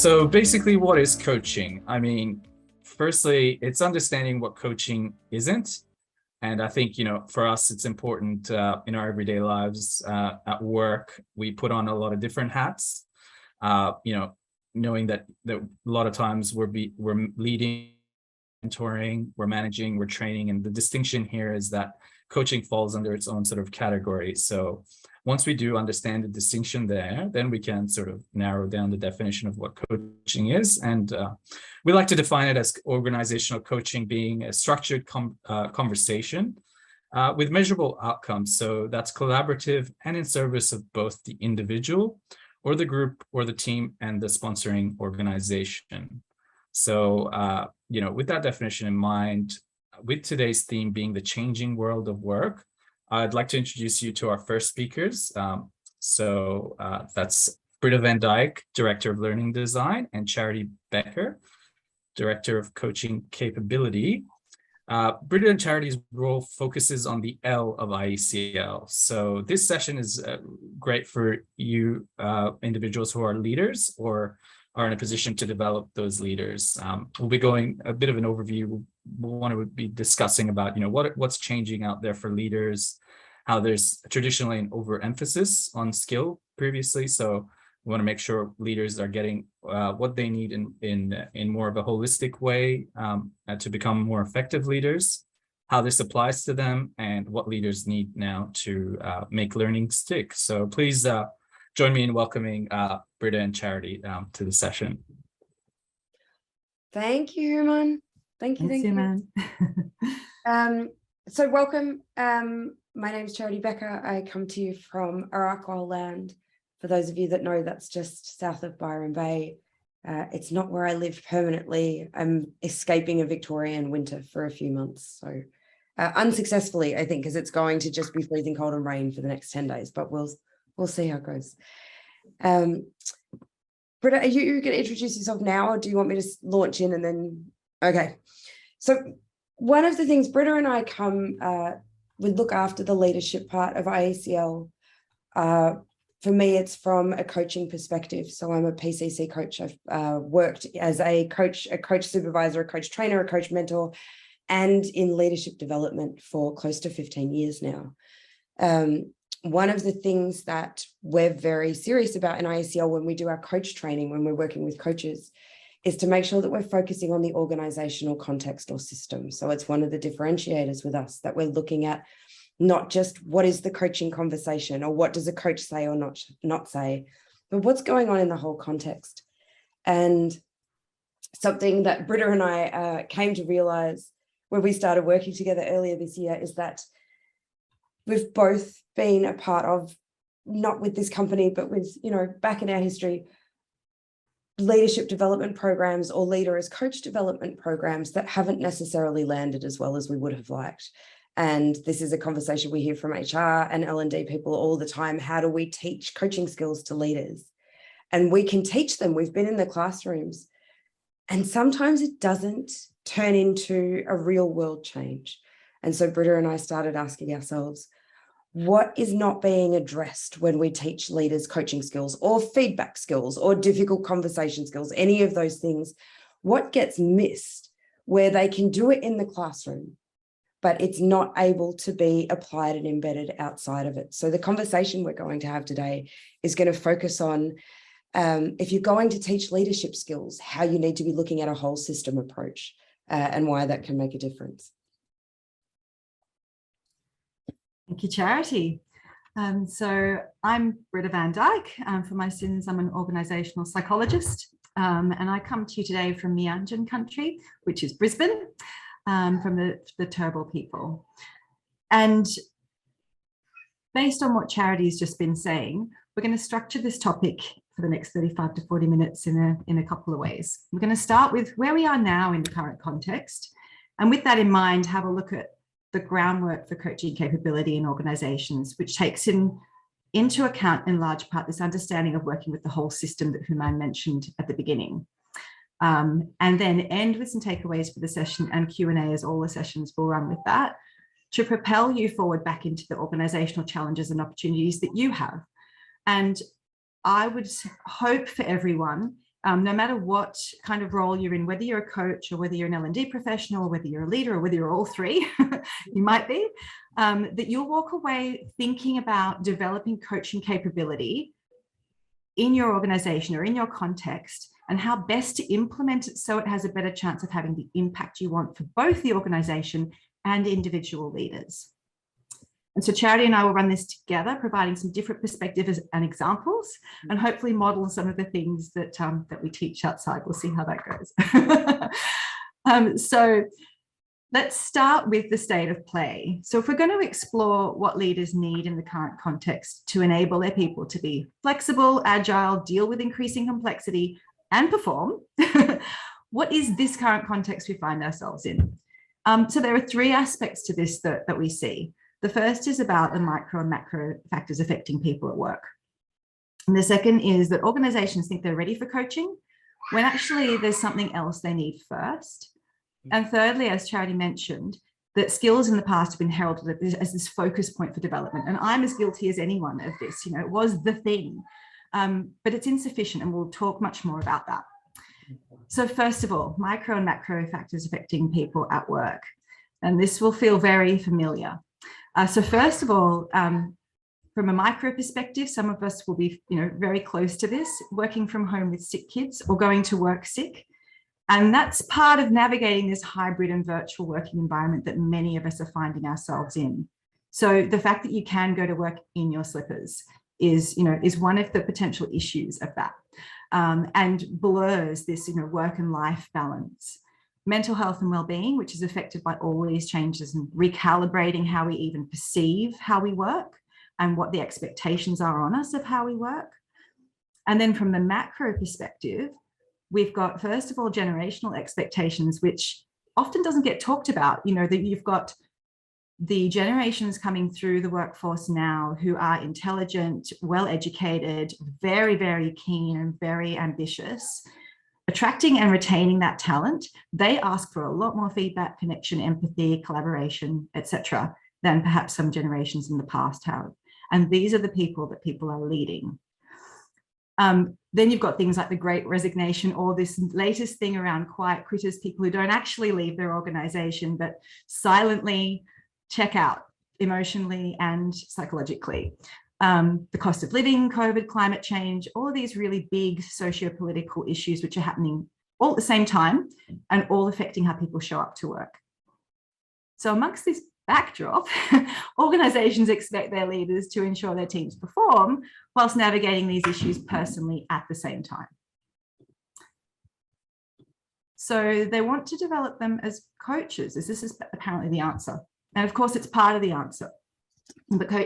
So basically, what is coaching? I mean, firstly, it's understanding what coaching isn't. And I think, for us, it's important in our everyday lives at work. We put on a lot of different hats, knowing that a lot of times we're leading, mentoring, we're managing, we're training. And the distinction here is that coaching falls under its own sort of category. So once we do understand the distinction there, then we can sort of narrow down the definition of what coaching is. And we like to define it as organizational coaching being a structured conversation with measurable outcomes. So that's collaborative and in service of both the individual or the group or the team and the sponsoring organization. So, with that definition in mind, with today's theme being the changing world of work, I'd like to introduce you to our first speakers. That's Britta Van Dyke, Director of Learning Design, and Charity Becker, Director of Coaching Capability. Britta and Charity's role focuses on the L of IECL. So this session is great for you individuals who are leaders or are in a position to develop those leaders. We'll be going a bit of an overview. We'll want to be discussing about, what's changing out there for leaders, how there's traditionally an overemphasis on skill previously. So we want to make sure leaders are getting what they need in more of a holistic way to become more effective leaders, how this applies to them, and what leaders need now to make learning stick. So please join me in welcoming Britta and Charity to the session. Thank you, Herman. Thank you. So welcome. My name is Charity Becker. I come to you from Arakwal land. For those of you that know, that's just south of Byron Bay. It's not where I live permanently. I'm escaping a Victorian winter for a few months. So unsuccessfully, I think, because it's going to just be freezing cold and rain for the next 10 days, but we'll see how it goes. Britta, are you going to introduce yourself now, or do you want me to launch in and then? Okay. So one of the things Britta and I we look after the leadership part of IECL. For me, it's from a coaching perspective. So I'm a PCC coach. I've worked as a coach supervisor, a coach trainer, a coach mentor, and in leadership development for close to 15 years now. One of the things that we're very serious about in IECL when we do our coach training, when we're working with coaches, is to make sure that we're focusing on the organizational context or system. So it's one of the differentiators with us, that we're looking at not just what is the coaching conversation or what does a coach say or not say, but what's going on in the whole context. And something that Britta and I came to realize when we started working together earlier this year is that we've both been a part of, not with this company, but with, back in our history, leadership development programs or leader as coach development programs that haven't necessarily landed as well as we would have liked. And this is a conversation we hear from HR and L&D people all the time. How do we teach coaching skills to leaders? And we can teach them. We've been in the classrooms. And sometimes it doesn't turn into a real world change. And so Britta and I started asking ourselves, what is not being addressed when we teach leaders coaching skills or feedback skills or difficult conversation skills, any of those things? What gets missed where they can do it in the classroom, but it's not able to be applied and embedded outside of it? So the conversation we're going to have today is going to focus on, if you're going to teach leadership skills, how you need to be looking at a whole system approach and why that can make a difference. Thank you, Charity. So I'm Britta Van Dyke. For my sins, I'm an organisational psychologist, and I come to you today from Meanjin country, which is Brisbane, from the Turrbal people. And based on what Charity has just been saying, we're going to structure this topic for the next 35 to 40 minutes in a couple of ways. We're going to start with where we are now in the current context, and with that in mind, have a look at the groundwork for coaching capability in organizations, which takes into account in large part this understanding of working with the whole system that Human mentioned at the beginning. And then end with some takeaways for the session and Q&A, as all the sessions will run with that, to propel you forward back into the organizational challenges and opportunities that you have. And I would hope for everyone No matter what kind of role you're in, whether you're a coach or whether you're an L&D professional, or whether you're a leader or whether you're all three, you might be, that you'll walk away thinking about developing coaching capability in your organization or in your context, and how best to implement it so it has a better chance of having the impact you want for both the organization and individual leaders. And so Charity and I will run this together, providing some different perspectives and examples, and hopefully model some of the things that, that we teach outside. We'll see how that goes. So let's start with the state of play. So if we're going to explore what leaders need in the current context to enable their people to be flexible, agile, deal with increasing complexity, and perform, what is this current context we find ourselves in? So there are three aspects to this that we see. The first is about the micro and macro factors affecting people at work. And the second is that organizations think they're ready for coaching when actually there's something else they need first. And thirdly, as Charity mentioned, that skills in the past have been heralded as this focus point for development. And I'm as guilty as anyone of this, it was the thing, but it's insufficient, and we'll talk much more about that. So first of all, micro and macro factors affecting people at work. And this will feel very familiar. So first of all, from a micro perspective, some of us will be very close to this, working from home with sick kids or going to work sick. And that's part of navigating this hybrid and virtual working environment that many of us are finding ourselves in. So the fact that you can go to work in your slippers is one of the potential issues of that, and blurs this work and life balance. Mental health and well-being, which is affected by all these changes, and recalibrating how we even perceive how we work and what the expectations are on us of how we work. And then from the macro perspective, we've got, first of all, generational expectations, which often doesn't get talked about. That you've got the generations coming through the workforce now who are intelligent, well-educated, very, very keen and very ambitious. Attracting and retaining that talent, they ask for a lot more feedback, connection, empathy, collaboration, etc., than perhaps some generations in the past have. And these are the people that people are leading. Then you've got things like the Great Resignation, or this latest thing around quiet quitters, people who don't actually leave their organization, but silently check out emotionally and psychologically. The cost of living, COVID, climate change, all of these really big socio-political issues which are happening all at the same time and all affecting how people show up to work. So amongst this backdrop, organizations expect their leaders to ensure their teams perform whilst navigating these issues personally at the same time. So they want to develop them as coaches, as this is apparently the answer. And of course, it's part of the answer.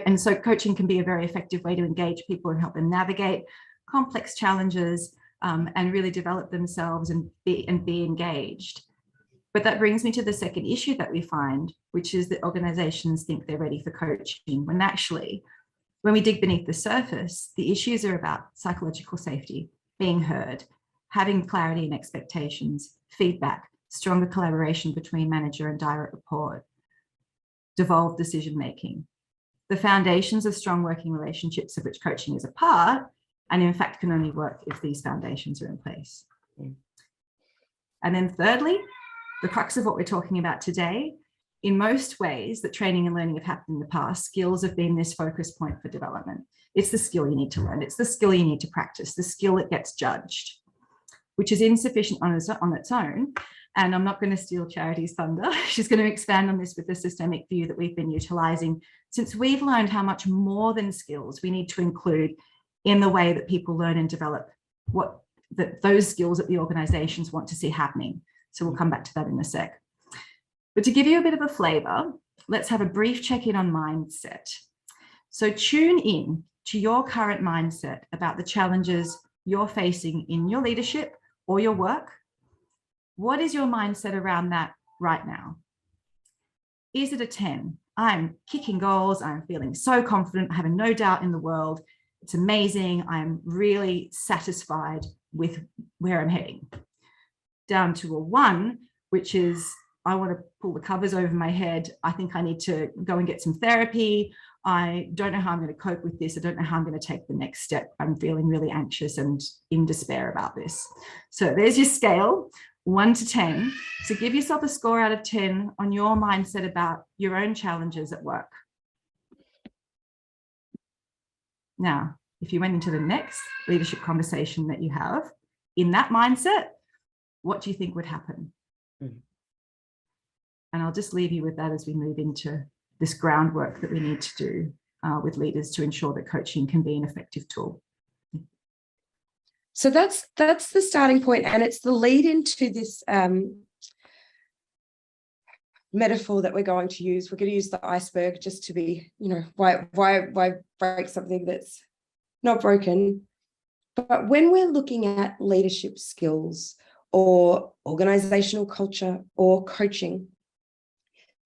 And so coaching can be a very effective way to engage people and help them navigate complex challenges, and really develop themselves and be engaged. But that brings me to the second issue that we find, which is that organizations think they're ready for coaching, when actually, when we dig beneath the surface, the issues are about psychological safety, being heard, having clarity and expectations, feedback, stronger collaboration between manager and direct report, devolved decision-making. The foundations of strong working relationships, of which coaching is a part, and in fact can only work if these foundations are in place. And then thirdly, the crux of what we're talking about today, in most ways that training and learning have happened in the past, skills have been this focus point for development. It's the skill you need to learn. It's the skill you need to practice, the skill that gets judged, which is insufficient on its own. And I'm not going to steal Charity's thunder. She's going to expand on this with the systemic view that we've been utilizing since we've learned how much more than skills we need to include in the way that people learn and develop those skills that the organizations want to see happening. So we'll come back to that in a sec. But to give you a bit of a flavor, let's have a brief check-in on mindset. So tune in to your current mindset about the challenges you're facing in your leadership or your work. What is your mindset around that right now? Is it a 10? I'm kicking goals. I'm feeling so confident, having no doubt in the world. It's amazing. I'm really satisfied with where I'm heading. Down to a 1, which is, I want to pull the covers over my head. I think I need to go and get some therapy. I don't know how I'm going to cope with this. I don't know how I'm going to take the next step. I'm feeling really anxious and in despair about this. So there's your scale, 1 to 10. So give yourself a score out of 10 on your mindset about your own challenges at work. Now, if you went into the next leadership conversation that you have, in that mindset, what do you think would happen? And I'll just leave you with that as we move into this groundwork that we need to do with leaders to ensure that coaching can be an effective tool. So that's the starting point, and it's the lead into this metaphor that we're going to use. We're going to use the iceberg just to be, why break something that's not broken? But when we're looking at leadership skills or organizational culture or coaching,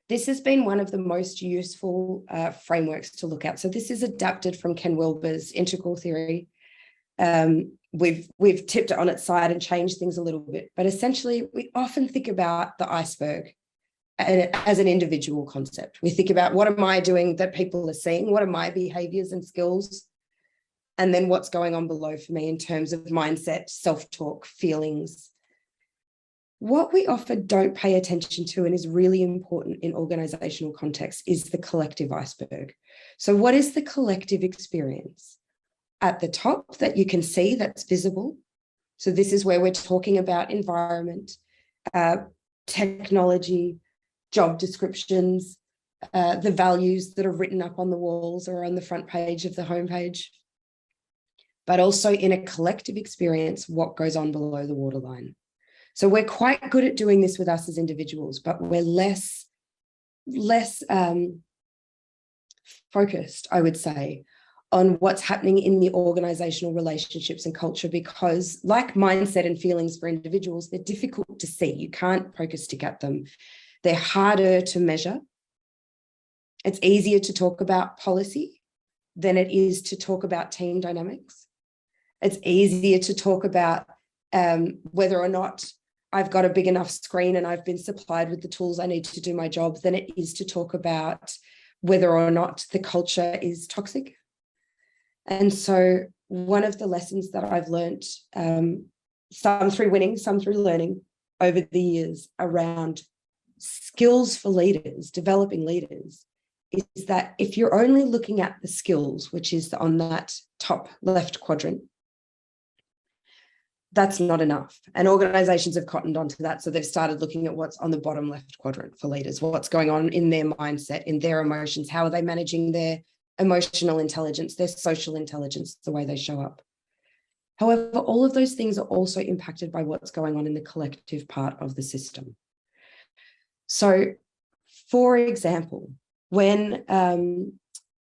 this has been one of the most useful frameworks to look at. So this is adapted from Ken Wilber's integral theory. We've tipped it on its side and changed things a little bit, but essentially we often think about the iceberg as an individual concept. We think about, what am I doing that people are seeing? What are my behaviors and skills? And then what's going on below for me in terms of mindset, self-talk, feelings. What we often don't pay attention to and is really important in organizational context is the collective iceberg. So what is the collective experience? At the top that you can see, that's visible. So this is where we're talking about environment, technology, job descriptions, the values that are written up on the walls or on the front page of the homepage. But also in a collective experience, what goes on below the waterline. So we're quite good at doing this with us as individuals, but we're less focused, I would say, on what's happening in the organizational relationships and culture, because like mindset and feelings for individuals, they're difficult to see. You can't poke a stick at them. They're harder to measure. It's easier to talk about policy than it is to talk about team dynamics. It's easier to talk about whether or not I've got a big enough screen and I've been supplied with the tools I need to do my job than it is to talk about whether or not the culture is toxic. And so one of the lessons that I've learned, some through winning, some through learning over the years around skills for leaders, developing leaders, is that if you're only looking at the skills, which is on that top left quadrant, that's not enough. And organizations have cottoned onto that. So they've started looking at what's on the bottom left quadrant for leaders, what's going on in their mindset, in their emotions, how are they managing their emotional intelligence, their social intelligence, the way they show up. However, all of those things are also impacted by what's going on in the collective part of the system. So, for example, when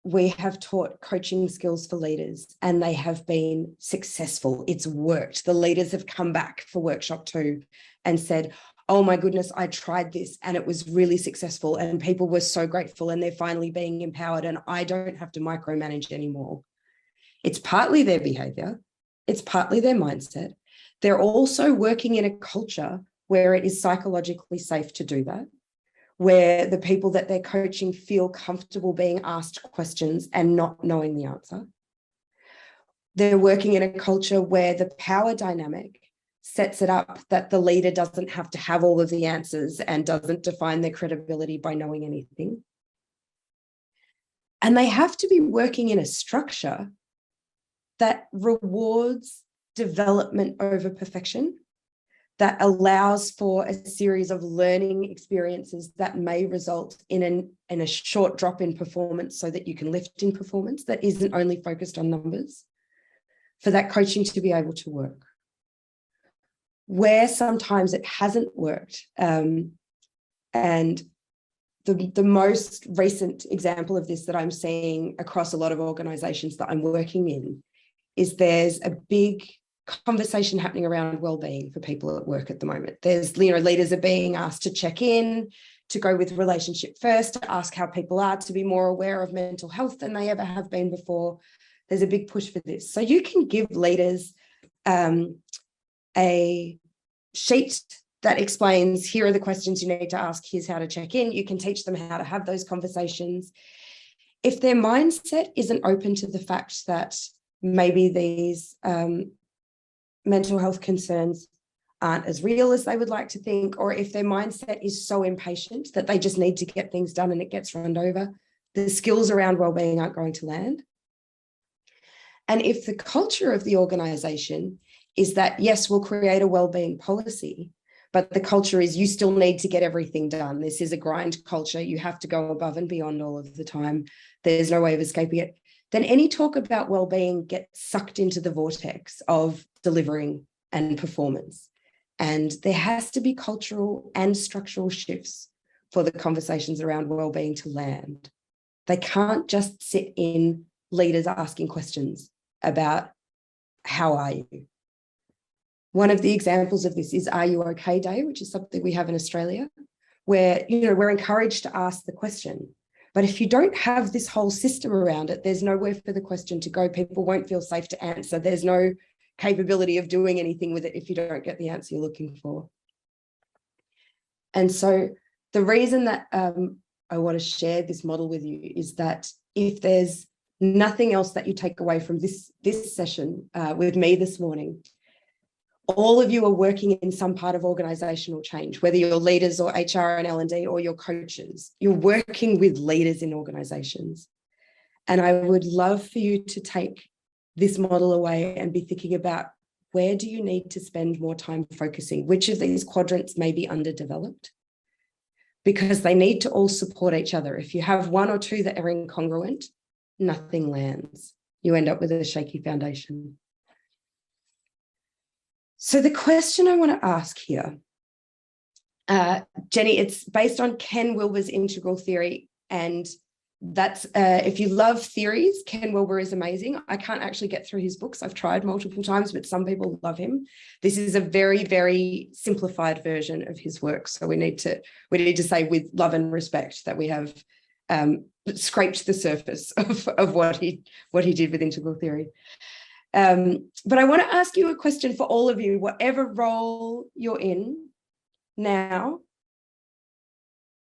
we have taught coaching skills for leaders and they have been successful, it's worked. The leaders have come back for workshop 2 and said, oh my goodness, I tried this and it was really successful and people were so grateful and they're finally being empowered and I don't have to micromanage anymore. It's partly their behavior. It's partly their mindset. They're also working in a culture where it is psychologically safe to do that, where the people that they're coaching feel comfortable being asked questions and not knowing the answer. They're working in a culture where the power dynamic sets it up that the leader doesn't have to have all of the answers and doesn't define their credibility by knowing anything. And they have to be working in a structure that rewards development over perfection, that allows for a series of learning experiences that may result in a short drop in performance so that you can lift in performance that isn't only focused on numbers, for that coaching to be able to work. Where sometimes it hasn't worked, and the most recent example of this that I'm seeing across a lot of organizations that I'm working in is there's a big conversation happening around well-being for people at work at the moment. There's, leaders are being asked to check in, to go with relationship first, to ask how people are, to be more aware of mental health than they ever have been before. There's a big push for this. So you can give leaders a sheet that explains, here are the questions you need to ask, here's how to check in. You can teach them how to have those conversations. If their mindset isn't open to the fact that maybe these mental health concerns aren't as real as they would like to think, or if their mindset is so impatient that they just need to get things done and it gets run over, the skills around wellbeing aren't going to land. And if the culture of the organization is that, yes, we'll create a wellbeing policy, but the culture is you still need to get everything done. This is a grind culture. You have to go above and beyond all of the time. There's no way of escaping it. Then any talk about well-being gets sucked into the vortex of delivering and performance. And there has to be cultural and structural shifts for the conversations around well-being to land. They can't just sit in leaders asking questions about how are you? One of the examples of this is Are You Okay Day, which is something we have in Australia, where we're encouraged to ask the question. But if you don't have this whole system around it, there's nowhere for the question to go. People won't feel safe to answer. There's no capability of doing anything with it if you don't get the answer you're looking for. And so the reason that I want to share this model with you is that if there's nothing else that you take away from this session with me this morning, all of you are working in some part of organizational change, whether you're leaders or HR and L&D or you're coaches. You're working with leaders in organizations. And I would love for you to take this model away and be thinking about, where do you need to spend more time focusing? Which of these quadrants may be underdeveloped? Because they need to all support each other. If you have one or two that are incongruent, nothing lands. You end up with a shaky foundation. So the question I want to ask here, Jenny, it's based on Ken Wilber's integral theory. And that's, if you love theories, Ken Wilber is amazing. I can't actually get through his books. I've tried multiple times, but some people love him. This is a very, very simplified version of his work. So we need to say with love and respect that we have scraped the surface of what he did with integral theory. But I want to ask you a question for all of you, whatever role you're in now.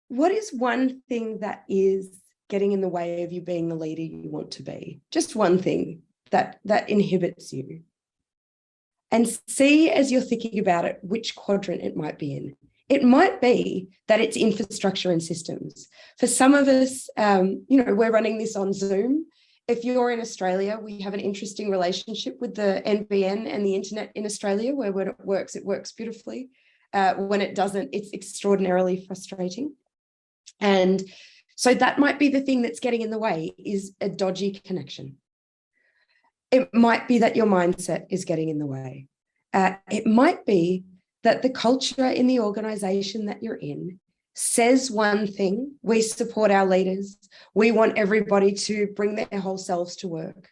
What is one thing that is getting in the way of you being the leader you want to be? Just one thing that inhibits you. And see, as you're thinking about it, which quadrant it might be in. It might be that it's infrastructure and systems. For some of us, we're running this on Zoom. If you're in Australia, we have an interesting relationship with the NBN and the internet in Australia, where when it works beautifully. When it doesn't, it's extraordinarily frustrating. And so that might be the thing that's getting in the way, is a dodgy connection. It might be that your mindset is getting in the way. It might be that the culture in the organization that you're in says one thing: we support our leaders, we want everybody to bring their whole selves to work.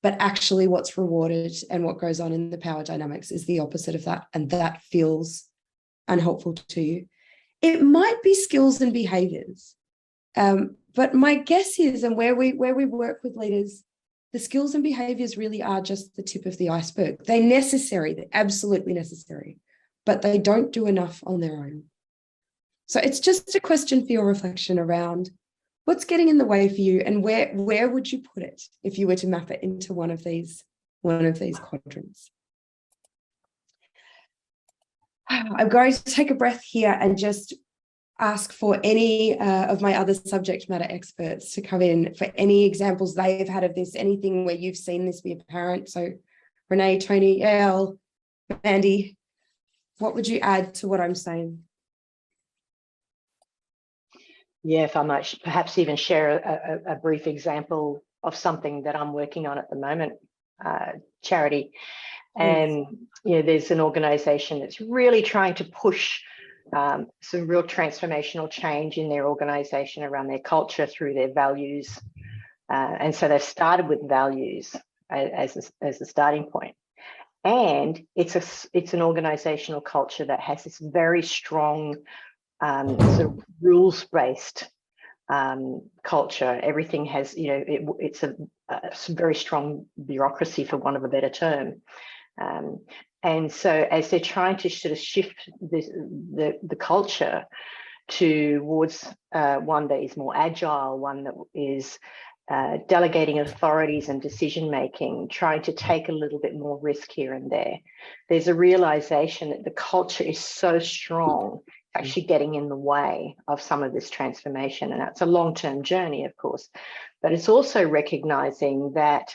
But actually what's rewarded and what goes on in the power dynamics is the opposite of that. And that feels unhelpful to you. It might be skills and behaviors. But my guess is, and where we work with leaders, the skills and behaviors really are just the tip of the iceberg. They're necessary, they're absolutely necessary, but they don't do enough on their own. So it's just a question for your reflection around what's getting in the way for you, and where would you put it if you were to map it into one of these quadrants. I'm going to take a breath here and just ask for any of my other subject matter experts to come in for any examples they've had of this, anything where you've seen this be apparent. So Renee, Tony, Yael, Mandy, what would you add to what I'm saying? Yeah, if I might perhaps even share a brief example of something that I'm working on at the moment, Charity. And there's an organisation that's really trying to push some real transformational change in their organisation around their culture through their values. And so they've started with values as the starting point. And it's an organisational culture that has this very strong sort of rules-based culture. Everything has, it's a very strong bureaucracy, for want of a better term. And so as they're trying to sort of shift the culture towards one that is more agile, one that is delegating authorities and decision making, trying to take a little bit more risk here and there, there's a realization that the culture is so strong, actually getting in the way of some of this transformation. And that's a long-term journey, of course, but it's also recognizing that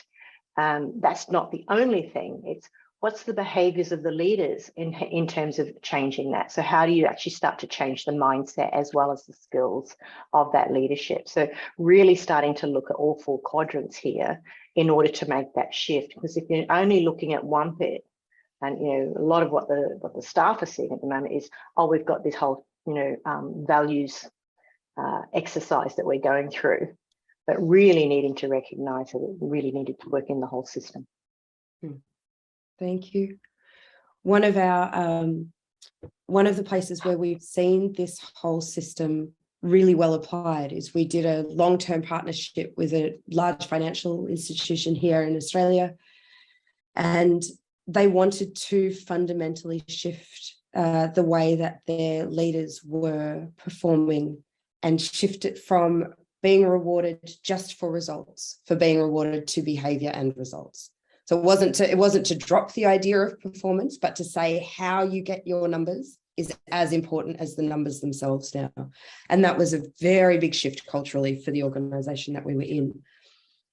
that's not the only thing. It's what's the behaviors of the leaders in terms of changing that? So how do you actually start to change the mindset as well as the skills of that leadership? So really starting to look at all 4 quadrants here in order to make that shift. Because if you're only looking at one bit, and a lot of what the staff are seeing at the moment is, oh, we've got this whole values exercise that we're going through, but really needing to recognize that it really needed to work in the whole system. Thank you. One of the places where we've seen this whole system really well applied is we did a long-term partnership with a large financial institution here in Australia, and they wanted to fundamentally shift the way that their leaders were performing and shift it from being rewarded just for results, for being rewarded to behavior and results. So it wasn't to drop the idea of performance, but to say how you get your numbers is as important as the numbers themselves now. And that was a very big shift culturally for the organisation that we were in.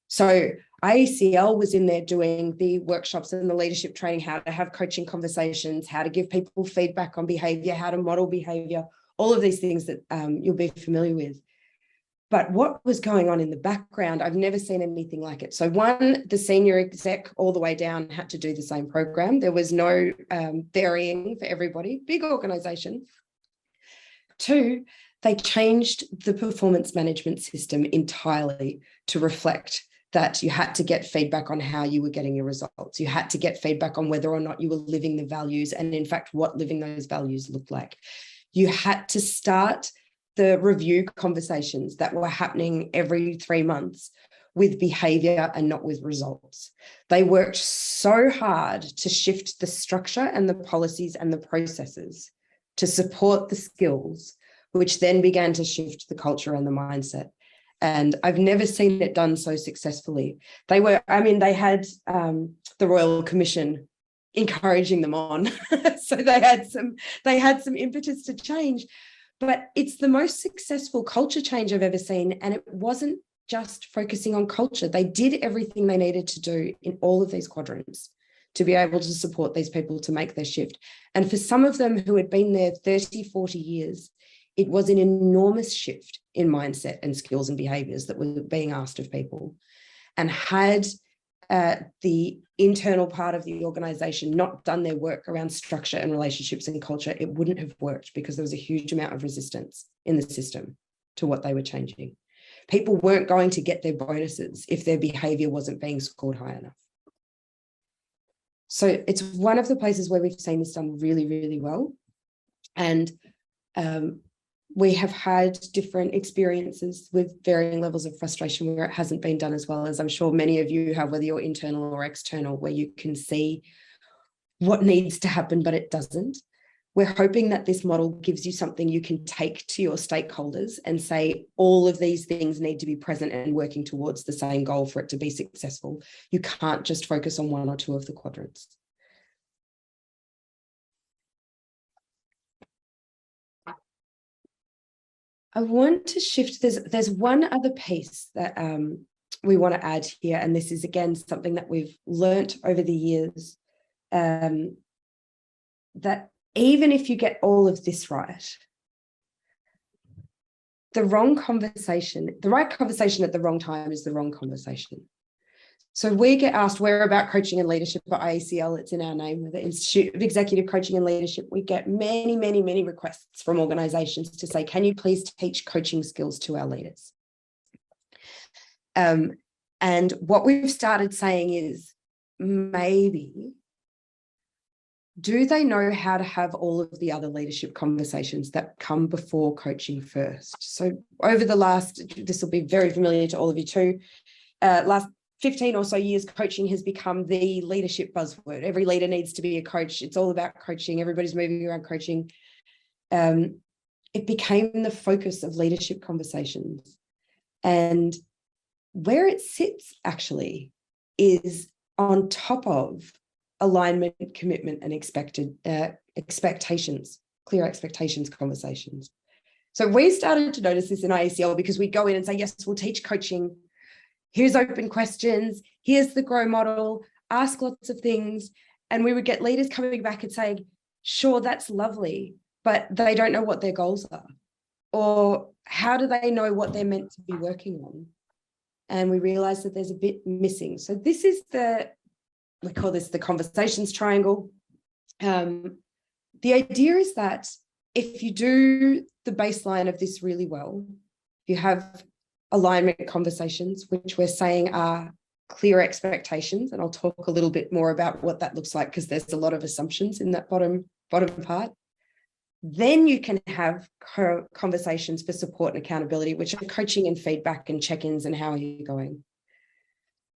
So IECL was in there doing the workshops and the leadership training, how to have coaching conversations, how to give people feedback on behaviour, how to model behaviour, all of these things that you'll be familiar with. But what was going on in the background, I've never seen anything like it. So one, the senior exec all the way down had to do the same program. There was no varying for everybody, big organisation. 2, they changed the performance management system entirely to reflect that you had to get feedback on how you were getting your results. You had to get feedback on whether or not you were living the values and, in fact, what living those values looked like. You had to start the review conversations that were happening every 3 months with behaviour and not with results. They worked so hard to shift the structure and the policies and the processes to support the skills, which then began to shift the culture and the mindset. And I've never seen it done so successfully. They had the Royal Commission encouraging them on. So they had some impetus to change. But it's the most successful culture change I've ever seen. And it wasn't just focusing on culture. They did everything they needed to do in all of these quadrants to be able to support these people to make their shift. And for some of them who had been there 30, 40 years, it was an enormous shift in mindset and skills and behaviours that were being asked of people. And had the internal part of the organisation not done their work around structure and relationships and culture, it wouldn't have worked because there was a huge amount of resistance in the system to what they were changing. People weren't going to get their bonuses if their behaviour wasn't being scored high enough. So it's one of the places where we've seen this done really, really well. And we have had different experiences with varying levels of frustration where it hasn't been done as well, as I'm sure many of you have, whether you're internal or external, where you can see what needs to happen, but it doesn't. We're hoping that this model gives you something you can take to your stakeholders and say, all of these things need to be present and working towards the same goal for it to be successful. You can't just focus on 1 or 2 of the quadrants. I want to shift. There's one other piece that we want to add here, and this is again something that we've learnt over the years, that even if you get all of this right, the right conversation at the wrong time is the wrong conversation. So we get asked, we're about coaching and leadership at IECL, it's in our name, the Institute of Executive Coaching and Leadership. We get many, many, many requests from organisations to say, can you please teach coaching skills to our leaders? And what we've started saying is, maybe, do they know how to have all of the other leadership conversations that come before coaching first? So over the last, this will be very familiar to all of you too, last 15 or so years, coaching has become the leadership buzzword. Every leader needs to be a coach. It's all about coaching. Everybody's moving around coaching. It became the focus of leadership conversations. And where it sits actually is on top of alignment, commitment, and expectations, clear expectations conversations. So we started to notice this in IECL because we go in and say, yes, we'll teach coaching. Here's open questions. Here's the grow model. Ask lots of things. And we would get leaders coming back and saying, sure, that's lovely, but they don't know what their goals are. Or how do they know what they're meant to be working on? And we realized that there's a bit missing. So this is we call this the conversations triangle. The idea is that if you do the baseline of this really well, you have alignment conversations, which we're saying are clear expectations. And I'll talk a little bit more about what that looks like because there's a lot of assumptions in that bottom part. Then you can have conversations for support and accountability, which are coaching and feedback and check-ins and how are you going.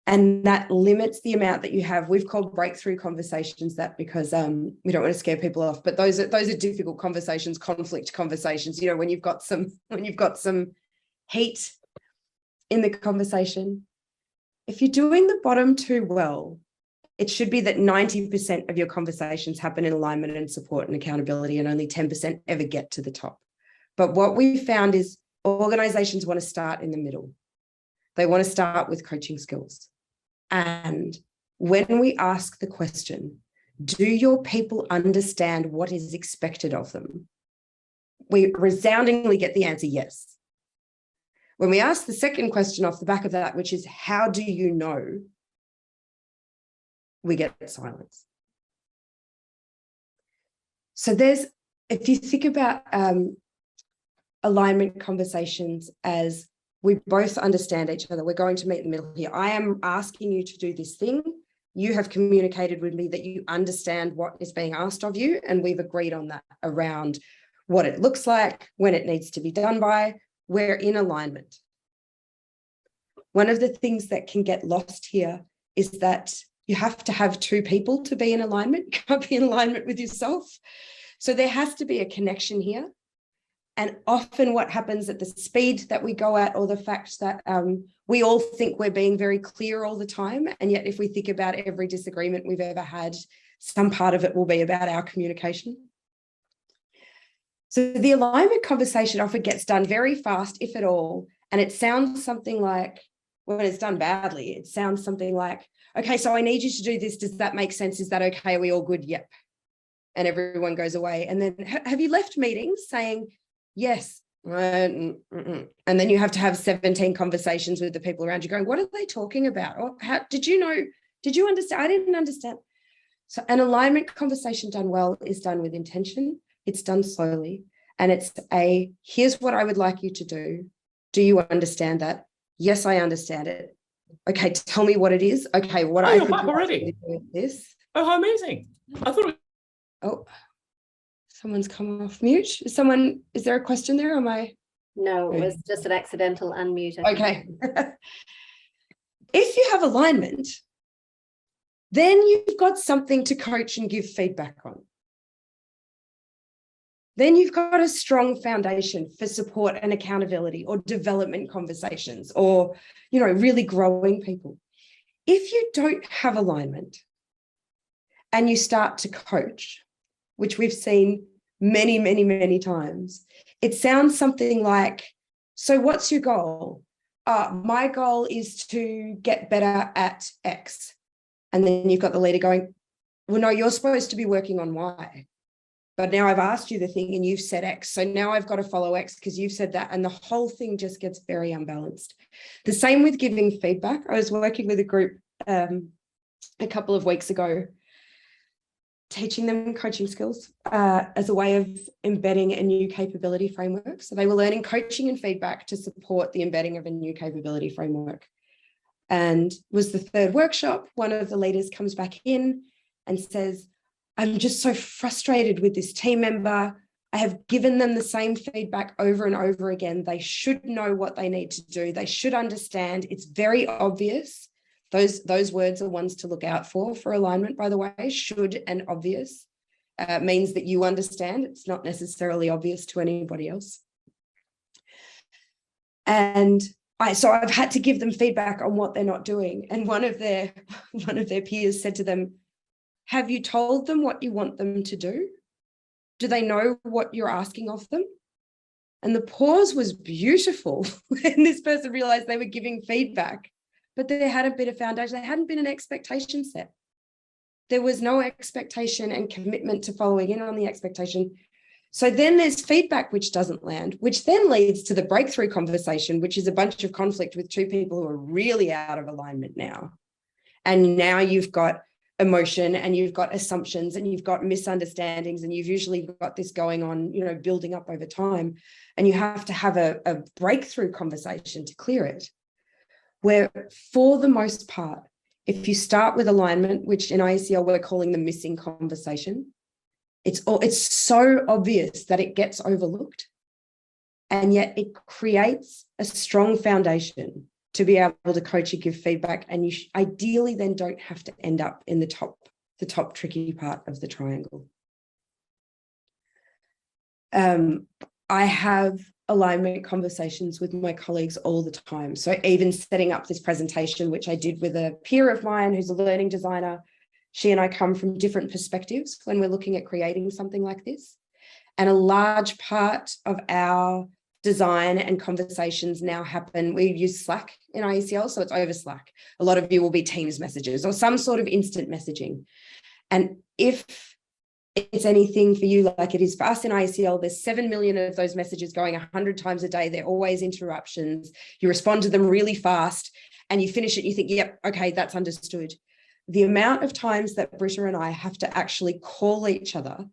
And that limits the amount that you have. We've called breakthrough conversations that because we don't want to scare people off, but those are difficult conversations, conflict conversations, when you've got some heat in the conversation. If you're doing the bottom two well, it should be that 90% of your conversations happen in alignment and support and accountability, and only 10% ever get to the top. But what we found is organizations want to start in the middle. They want to start with coaching skills. And when we ask the question, do your people understand what is expected of them? We resoundingly get the answer yes. When we ask the second question off the back of that, which is, how do you know? We get silence. So if you think about alignment conversations as we both understand each other, we're going to meet in the middle here. I am asking you to do this thing. You have communicated with me that you understand what is being asked of you, and we've agreed on that around what it looks like, when it needs to be done by. We're in alignment. One of the things that can get lost here is that you have to have two people to be in alignment. You can't be in alignment with yourself. So there has to be a connection here. And often what happens at the speed that we go at, or the fact that we all think we're being very clear all the time. And yet if we think about every disagreement we've ever had, some part of it will be about our communication. So the alignment conversation often gets done very fast, if at all. And it sounds something like, when it's done badly, it sounds something like, okay, so I need you to do this. Does that make sense? Is that okay? Are we all good? Yep. And everyone goes away. And then have you left meetings saying, yes. And then you have to have 17 conversations with the people around you going, what are they talking about? Or how did you know? Did you understand? I didn't understand. So an alignment conversation done well is done with intention. It's done slowly. And it's here's what I would like you to do. Do you understand that? Yes, I understand it. Okay, tell me what it is. Okay, what I think already with this. Oh, how amazing. I thought Oh, someone's come off mute. Is there a question there? Am I? No, it was just an accidental unmute. Okay. If you have alignment, then you've got something to coach and give feedback on. Then you've got a strong foundation for support and accountability or development conversations or, really growing people. If you don't have alignment and you start to coach, which we've seen many, many, many times, it sounds something like, so what's your goal? My goal is to get better at X. And then you've got the leader going, well, no, you're supposed to be working on Y. But now I've asked you the thing and you've said X. So now I've got to follow X because you've said that. And the whole thing just gets very unbalanced. The same with giving feedback. I was working with a group a couple of weeks ago, teaching them coaching skills as a way of embedding a new capability framework. So they were learning coaching and feedback to support the embedding of a new capability framework. And was the third workshop. One of the leaders comes back in and says, I'm just so frustrated with this team member. I have given them the same feedback over and over again. They should know what they need to do. They should understand. It's very obvious. Those words are ones to look out for alignment, by the way. Should and obvious means that you understand. It's not necessarily obvious to anybody else. And so I've had to give them feedback on what they're not doing. And one of their peers said to them, have you told them what you want them to do? Do they know what you're asking of them? And the pause was beautiful. And this person realized they were giving feedback, but there hadn't been a foundation. There hadn't been an expectation set. There was no expectation and commitment to following in on the expectation. So then there's feedback which doesn't land, which then leads to the breakthrough conversation, which is a bunch of conflict with two people who are really out of alignment now. And now you've got emotion and you've got assumptions and you've got misunderstandings, and you've usually got this going on, building up over time. And you have to have a breakthrough conversation to clear it, where for the most part, if you start with alignment, which in IECL we're calling the missing conversation, it's so obvious that it gets overlooked, and yet it creates a strong foundation to be able to coach and give feedback. And you ideally then don't have to end up in the top tricky part of the triangle. I have alignment conversations with my colleagues all the time. So even setting up this presentation, which I did with a peer of mine who's a learning designer, she and I come from different perspectives when we're looking at creating something like this. And a large part of our design and conversations now happen. We use Slack in IECL, so it's over Slack. A lot of you will be Teams messages or some sort of instant messaging. And if it's anything for you like it is for us in IECL, there's 7 million of those messages going 100 times a day. They're always interruptions. You respond to them really fast and you finish it. You think, yep, okay, that's understood. The amount of times that Britta and I have to actually call each other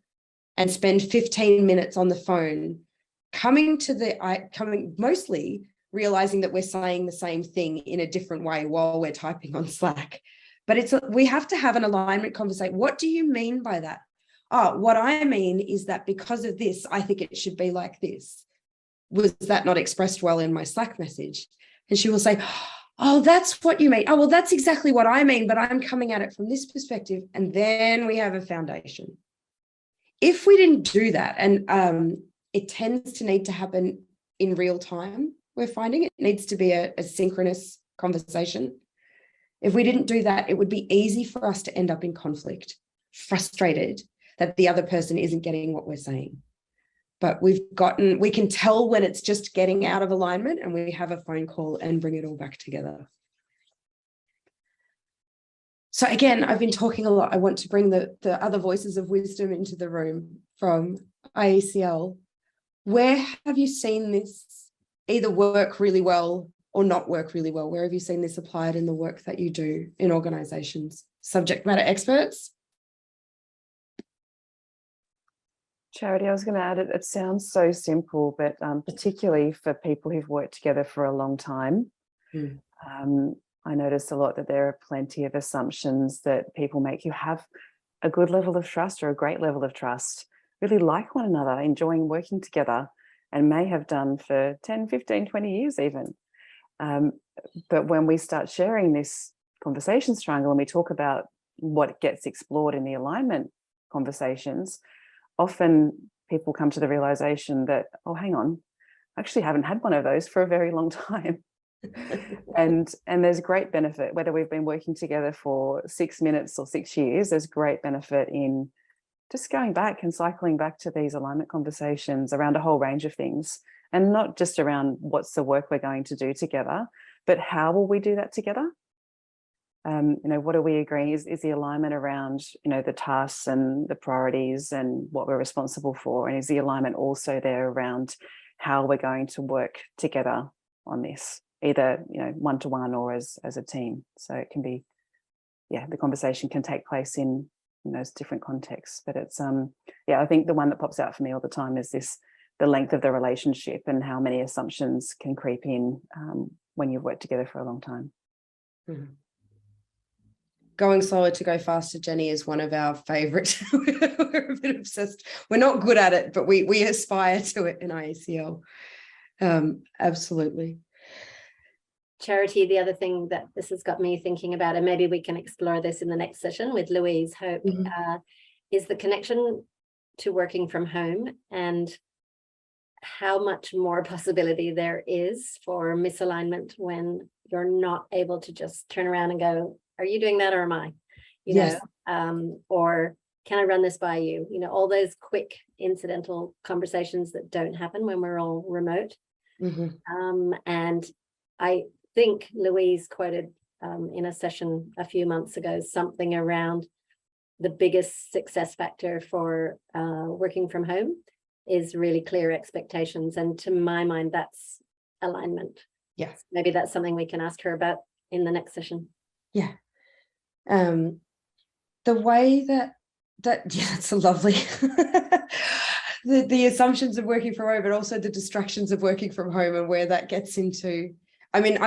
and spend 15 minutes on the phone, coming mostly realizing that we're saying the same thing in a different way while we're typing on Slack. But we have to have an alignment conversation. What do you mean by that? Oh, what I mean is that because of this, I think it should be like this. Was that not expressed well in my Slack message? And she will say, oh, that's what you mean. Oh, well, that's exactly what I mean, but I'm coming at it from this perspective. And then we have a foundation. If we didn't do that, and it tends to need to happen in real time, we're finding it needs to be a synchronous conversation. If we didn't do that, it would be easy for us to end up in conflict, frustrated that the other person isn't getting what we're saying. But we can tell when it's just getting out of alignment, and we have a phone call and bring it all back together. So again, I've been talking a lot. I want to bring the other voices of wisdom into the room from IECL. Where have you seen this either work really well or not work really well? Where have you seen this applied in the work that you do in organizations? Subject matter experts? Charity, I was going to add, it sounds so simple, but particularly for people who've worked together for a long time, I notice a lot that there are plenty of assumptions that people make. You have a good level of trust or a great level of trust, really like one another, enjoying working together, and may have done for 10, 15, 20 years even. But when we start sharing this conversations triangle and we talk about what gets explored in the alignment conversations, often people come to the realization that, oh, hang on, I actually haven't had one of those for a very long time. and there's great benefit, whether we've been working together for 6 minutes or 6 years, there's great benefit in just going back and cycling back to these alignment conversations around a whole range of things, and not just around what's the work we're going to do together, but how will we do that together? What are we agreeing? Is the alignment around, the tasks and the priorities and what we're responsible for? And is the alignment also there around how we're going to work together on this, either, one-to-one or as a team? So it can be, the conversation can take place in those different contexts. But it's, I think the one that pops out for me all the time is the length of the relationship and how many assumptions can creep in when you've worked together for a long time. Mm-hmm. Going slower to go faster, Jenny, is one of our favourite. We're a bit obsessed. We're not good at it, but we aspire to it in IECL. Absolutely. Charity, the other thing that this has got me thinking about, and maybe we can explore this in the next session with Louise Hope, is the connection to working from home and how much more possibility there is for misalignment when you're not able to just turn around and go, are you doing that or am I? You know, or can I run this by you? You know, all those quick incidental conversations that don't happen when we're all remote. And I think Louise quoted in a session a few months ago something around the biggest success factor for working from home is really clear expectations. And to my mind, that's alignment. Yeah. Maybe that's something we can ask her about in the next session. Yeah. The way that it's a lovely the assumptions of working from home, but also the distractions of working from home and where that gets into. I mean,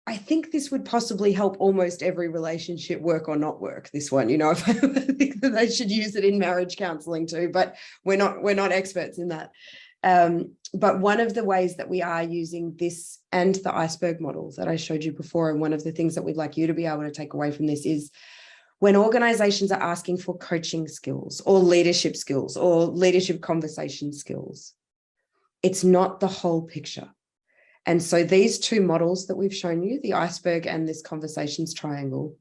I think this would possibly help almost every relationship, work or not work, this one, you know. I think that they should use it in marriage counseling too, but we're not experts in that. But one of the ways that we are using this and the iceberg models that I showed you before, and one of the things that we'd like you to be able to take away from this is when organizations are asking for coaching skills or leadership conversation skills, it's not the whole picture. And so these two models that we've shown you, the iceberg and this conversations triangle,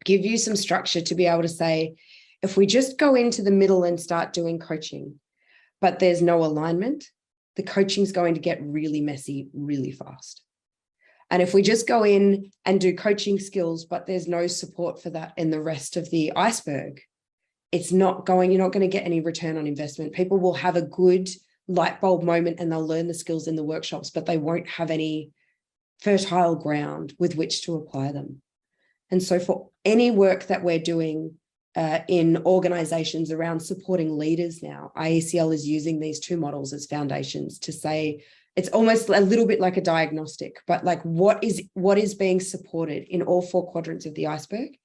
give you some structure to be able to say, if we just go into the middle and start doing coaching, but there's no alignment, the coaching is going to get really messy really fast. And if we just go in and do coaching skills, but there's no support for that in the rest of the iceberg, you're not going to get any return on investment. People will have a good light bulb moment and they'll learn the skills in the workshops, but they won't have any fertile ground with which to apply them. And so for any work that we're doing in organizations around supporting leaders now, IECL is using these two models as foundations to say, it's almost a little bit like a diagnostic, but like what is being supported in all four quadrants of the iceberg?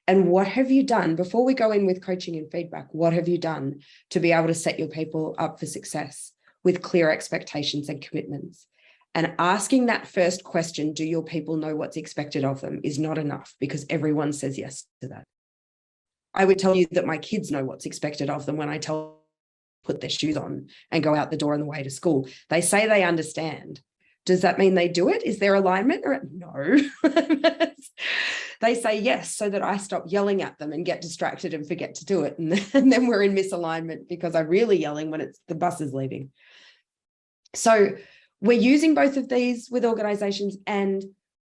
And what have you done before we go in with coaching and feedback? What have you done to be able to set your people up for success with clear expectations and commitments? And asking that first question, do your people know what's expected of them, is not enough because everyone says yes to that. I would tell you that my kids know what's expected of them when I tell them to put their shoes on and go out the door on the way to school. They say they understand. Does that mean they do it? Is there alignment? Or no. They say yes, so that I stop yelling at them and get distracted and forget to do it. And then we're in misalignment because I'm really yelling when the bus is leaving. So we're using both of these with organizations, and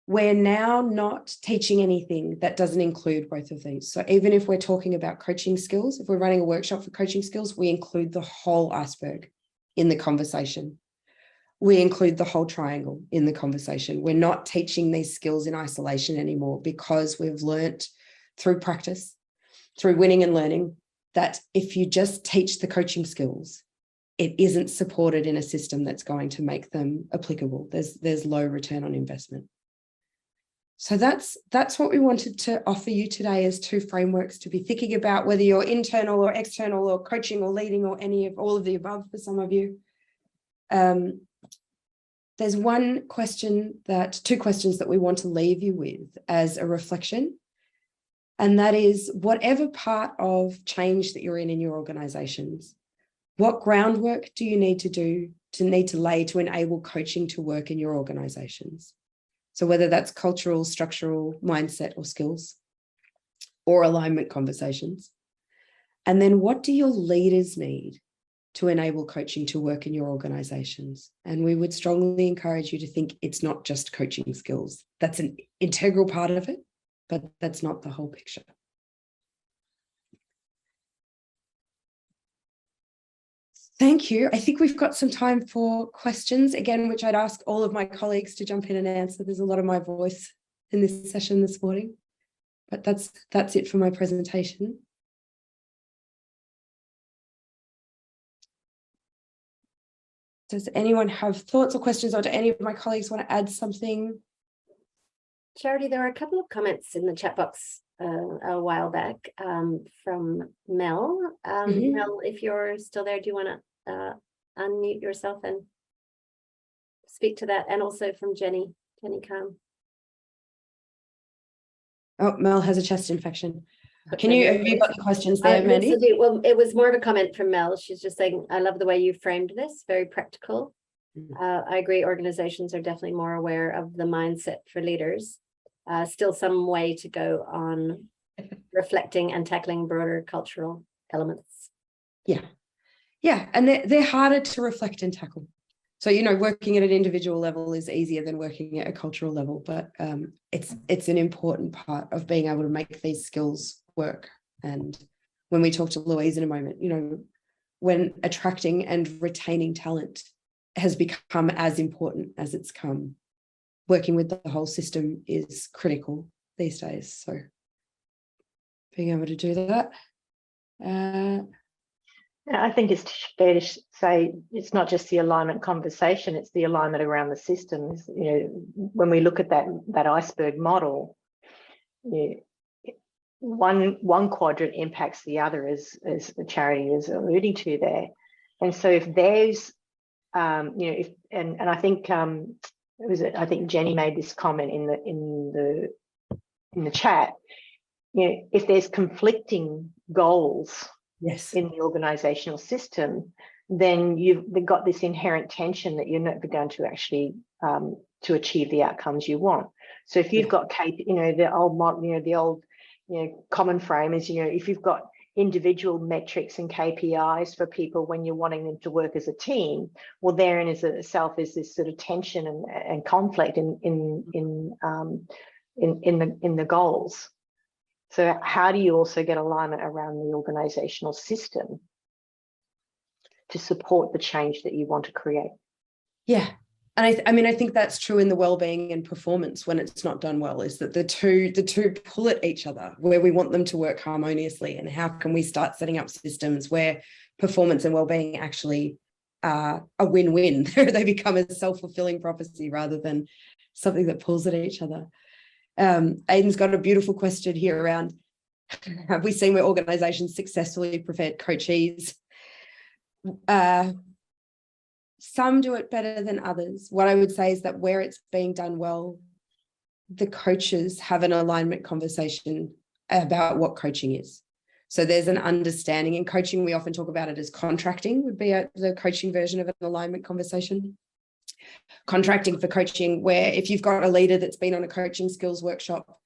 we're now not teaching anything that doesn't include both of these. So even if we're talking about coaching skills, if we're running a workshop for coaching skills, we include the whole iceberg in the conversation. We include the whole triangle in the conversation. We're not teaching these skills in isolation anymore because we've learnt through practice, through winning and learning, that if you just teach the coaching skills, it isn't supported in a system that's going to make them applicable. There's low return on investment. So that's what we wanted to offer you today as two frameworks to be thinking about, whether you're internal or external or coaching or leading or all of the above for some of you. There's two questions that we want to leave you with as a reflection. And that is, whatever part of change that you're in your organizations, what groundwork do you need to lay to enable coaching to work in your organizations? So whether that's cultural, structural, mindset or skills or alignment conversations. And then what do your leaders need to enable coaching to work in your organizations? And we would strongly encourage you to think it's not just coaching skills. That's an integral part of it, but that's not the whole picture. Thank you. I think we've got some time for questions, again, which I'd ask all of my colleagues to jump in and answer. There's a lot of my voice in this session this morning, but that's it for my presentation. Does anyone have thoughts or questions, or do any of my colleagues want to add something? Charity, there are a couple of comments in the chat box a while back from Mel. Mel, if you're still there, do you want to unmute yourself and speak to that, and also from Jenny Calm. Oh, Mel has a chest infection. Have you got the questions there, Yes, Mandy? I do. Well, it was more of a comment from Mel. She's just saying, I love the way you framed this, very practical. I agree, organizations are definitely more aware of the mindset for leaders. Still some way to go on reflecting and tackling broader cultural elements. Yeah, and they're harder to reflect and tackle. So, working at an individual level is easier than working at a cultural level, but it's an important part of being able to make these skills work. And when we talk to Louise in a moment, when attracting and retaining talent has become as important as it's come, working with the whole system is critical these days. So being able to do that. I think it's fair to say it's not just the alignment conversation, it's the alignment around the systems. When we look at that iceberg model, one quadrant impacts the other, as the Charity is alluding to there. And so if there's, and I think I think Jenny made this comment in the chat. If there's conflicting goals, Yes, in the organizational system, then you've got this inherent tension that you're not going to actually to achieve the outcomes you want. So if you've got the old common frame is, if you've got individual metrics and KPIs for people when you're wanting them to work as a team, well, therein is itself is this sort of tension and conflict in the goals. So how do you also get alignment around the organizational system to support the change that you want to create? Yeah. And I think that's true in the well-being and performance when it's not done well, is that the two pull at each other, where we want them to work harmoniously, and how can we start setting up systems where performance and well-being actually are a win-win. They become a self-fulfilling prophecy rather than something that pulls at each other. Aidan's got a beautiful question here around, have we seen where organizations successfully prevent coachees? Some do it better than others. What I would say is that where it's being done well, the coaches have an alignment conversation about what coaching is. So there's an understanding. In coaching, we often talk about it as contracting would be the coaching version of an alignment conversation. Contracting for coaching, where if you've got a leader that's been on a coaching skills workshop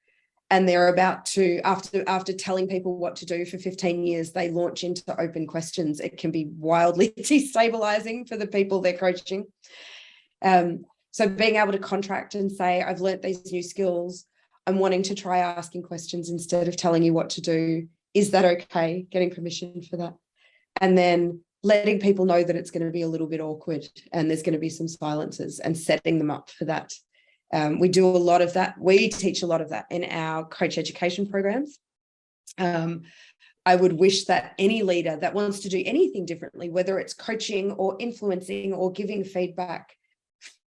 and they're about to, after telling people what to do for 15 years, they launch into open questions, it can be wildly destabilizing for the people they're coaching. So being able to contract and say, I've learnt these new skills, I'm wanting to try asking questions instead of telling you what to do. Is that okay? Getting permission for that. And then letting people know that it's going to be a little bit awkward and there's going to be some silences, and setting them up for that. We do a lot of that. We teach a lot of that in our coach education programs. I would wish that any leader that wants to do anything differently, whether it's coaching or influencing or giving feedback,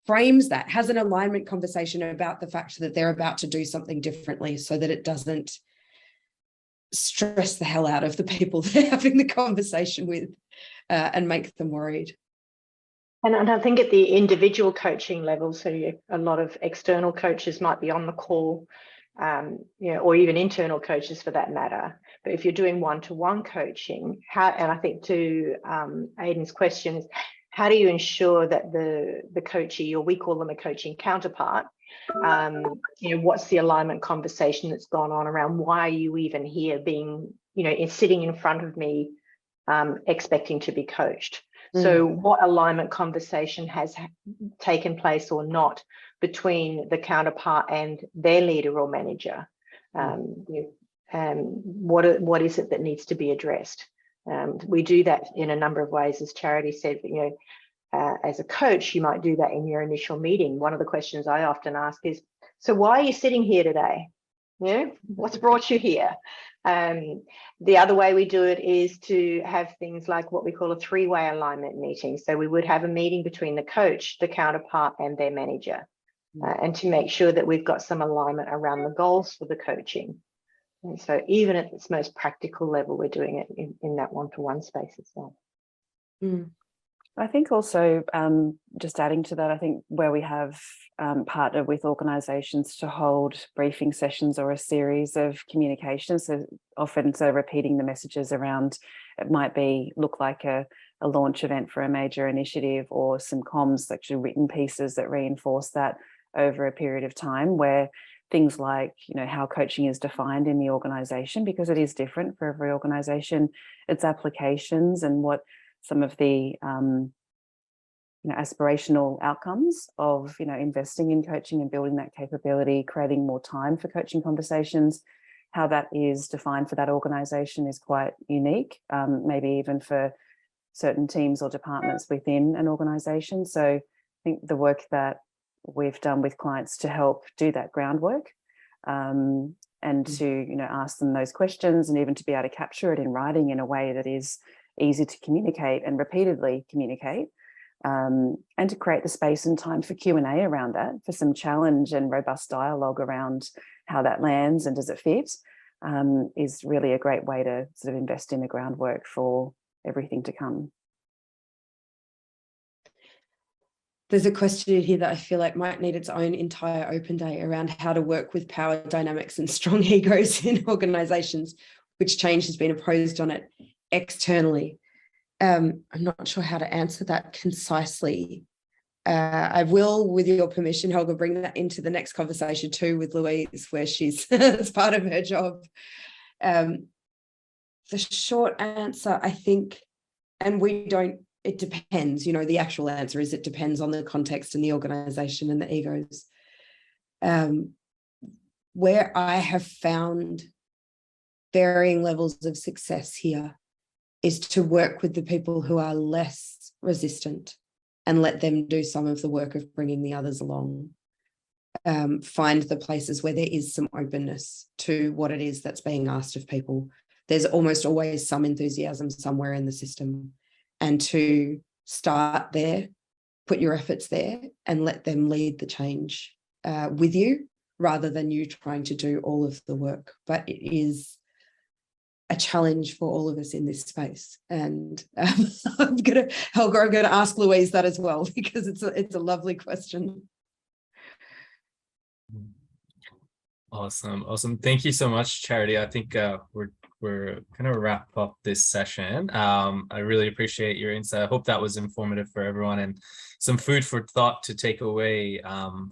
frames that, has an alignment conversation about the fact that they're about to do something differently, so that it doesn't stress the hell out of the people they're having the conversation with and make them worried. And I think at the individual coaching level, so a lot of external coaches might be on the call, or even internal coaches for that matter. But if you're doing one-to-one coaching, and I think to Aidan's question is, how do you ensure that the coachee, or we call them a coaching counterpart, what's the alignment conversation that's gone on around why are you even here, being, sitting in front of me, expecting to be coached? So what alignment conversation has taken place or not between the counterpart and their leader or manager? What is it that needs to be addressed? We do that in a number of ways, as Charity said. As a coach, you might do that in your initial meeting. One of the questions I often ask is, so why are you sitting here today? What's brought you here? The other way we do it is to have things like what we call a three-way alignment meeting. So we would have a meeting between the coach, the counterpart, and their manager, and to make sure that we've got some alignment around the goals for the coaching. And so even at its most practical level, we're doing it in that one-to-one space as well. I think also, just adding to that, I think where we have partnered with organisations to hold briefing sessions or a series of communications, so often repeating the messages around, it might look like a launch event for a major initiative, or some comms, actually written pieces that reinforce that over a period of time, where things like, how coaching is defined in the organisation, because it is different for every organisation, its applications and what some of the aspirational outcomes of investing in coaching and building that capability, creating more time for coaching conversations, how that is defined for that organisation is quite unique, maybe even for certain teams or departments within an organisation. So I think the work that we've done with clients to help do that groundwork, and to ask them those questions, and even to be able to capture it in writing in a way that is easy to communicate and repeatedly communicate, and to create the space and time for Q&A around that, for some challenge and robust dialogue around how that lands and does it fit, is really a great way to sort of invest in the groundwork for everything to come. There's a question here that I feel like might need its own entire open day around how to work with power dynamics and strong egos in organizations, which change has been imposed on it externally. I'm not sure how to answer that concisely. I will, with your permission, Helga, bring that into the next conversation too with Louise, where she's as part of her job. The short answer, I think, and it depends, the actual answer is it depends on the context and the organization and the egos. Where I have found varying levels of success here is to work with the people who are less resistant and let them do some of the work of bringing the others along. Find the places where there is some openness to what it is that's being asked of people. There's almost always some enthusiasm somewhere in the system, and to start there, put your efforts there and let them lead the change with you, rather than you trying to do all of the work. But it is a challenge for all of us in this space. And I'm going to ask Louise that as well, because it's a lovely question. Awesome. Thank you so much, Charity. I think we're going to wrap up this session. I really appreciate your insight. I hope that was informative for everyone and some food for thought to take away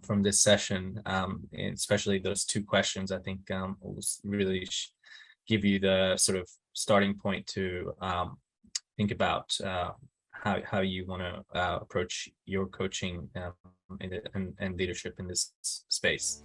from this session, and especially those two questions. I think will really give you the sort of starting point to think about how you want to approach your coaching and leadership in this space.